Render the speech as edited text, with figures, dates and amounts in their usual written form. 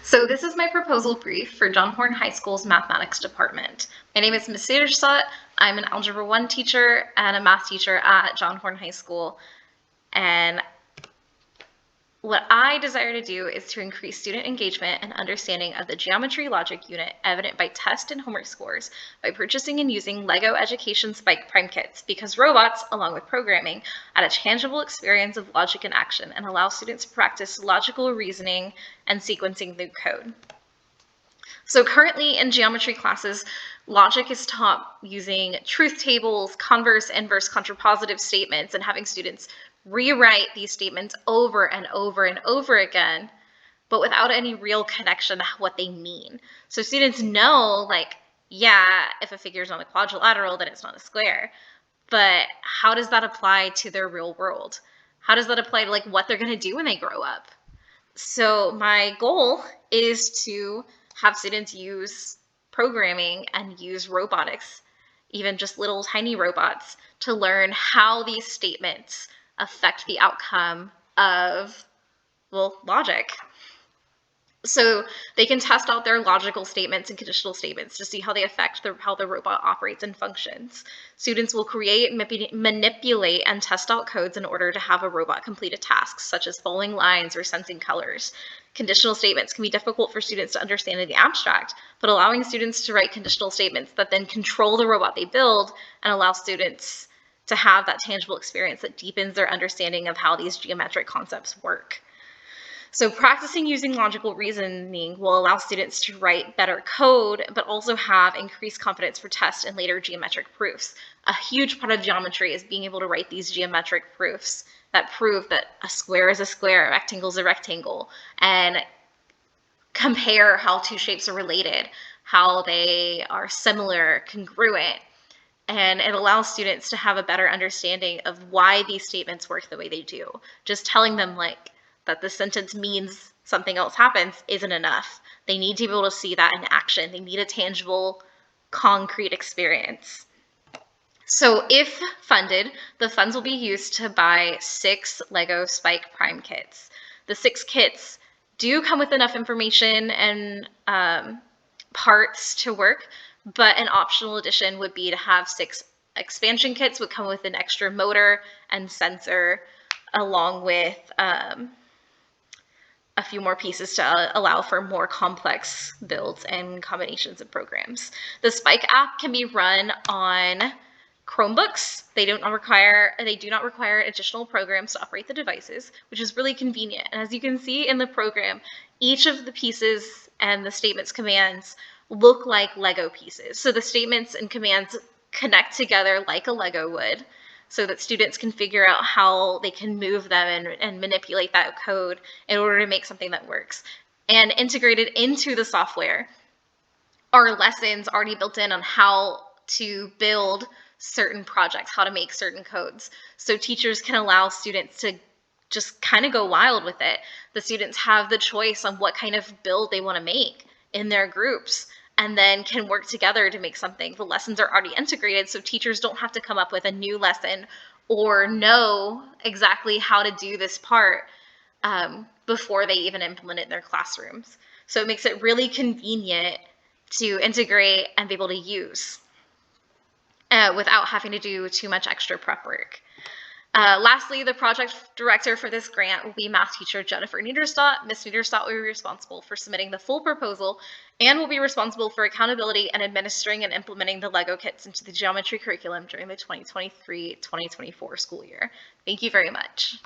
So this is my proposal brief for John Horn High School's mathematics department. My name is Ms. Niederstadt. I'm an Algebra 1 teacher and a math teacher at John Horn High School. And what I desire to do is to increase student engagement and understanding of the geometry logic unit evident by test and homework scores by purchasing and using LEGO Education Spike Prime Kits, because robots, along with programming, add a tangible experience of logic and action and allow students to practice logical reasoning and sequencing through code. So currently in geometry classes, logic is taught using truth tables, converse, inverse, contrapositive statements, and having students rewrite these statements over and over and over again, but without any real connection to what they mean. So students know, like, yeah, if a figure is on a quadrilateral, then it's not a square. But how does that apply to their real world? How does that apply to like what they're going to do when they grow up? So my goal is to have students use programming and use robotics, even just little tiny robots, to learn how these statements affect the outcome of, well, logic. So they can test out their logical statements and conditional statements to see how they affect how the robot operates and functions. Students will create, manipulate, and test out codes in order to have a robot complete a task, such as following lines or sensing colors. Conditional statements can be difficult for students to understand in the abstract, but allowing students to write conditional statements that then control the robot they build and allow students to have that tangible experience that deepens their understanding of how these geometric concepts work. So practicing using logical reasoning will allow students to write better code, but also have increased confidence for tests and later geometric proofs. A huge part of geometry is being able to write these geometric proofs that prove that a square is a square, a rectangle is a rectangle, and compare how two shapes are related, how they are similar, congruent. And it allows students to have a better understanding of why these statements work the way they do. Just telling them like that the sentence means something else happens isn't enough. They need to be able to see that in action. They need a tangible, concrete experience. So if funded, the funds will be used to buy 6 LEGO Spike Prime kits. The 6 kits do come with enough information and parts to work, but an optional addition would be to have 6 expansion kits would come with an extra motor and sensor, along with a few more pieces to allow for more complex builds and combinations of programs. The Spike app can be run on Chromebooks. They do not require additional programs to operate the devices, which is really convenient. And as you can see in the program, each of the pieces and the statements commands look like Lego pieces. So the statements and commands connect together like a Lego would, so that students can figure out how they can move them and manipulate that code in order to make something that works. And integrated into the software are lessons already built in on how to build certain projects, how to make certain codes. So teachers can allow students to just kind of go wild with it. The students have the choice on what kind of build they want to make in their groups, and then can work together to make something. The lessons are already integrated, so teachers don't have to come up with a new lesson or know exactly how to do this part before they even implement it in their classrooms. So it makes it really convenient to integrate and be able to use without having to do too much extra prep work. Lastly, the project director for this grant will be math teacher Jennifer Niederstadt. Ms. Niederstadt will be responsible for submitting the full proposal and will be responsible for accountability and administering and implementing the LEGO kits into the geometry curriculum during the 2023-2024 school year. Thank you very much.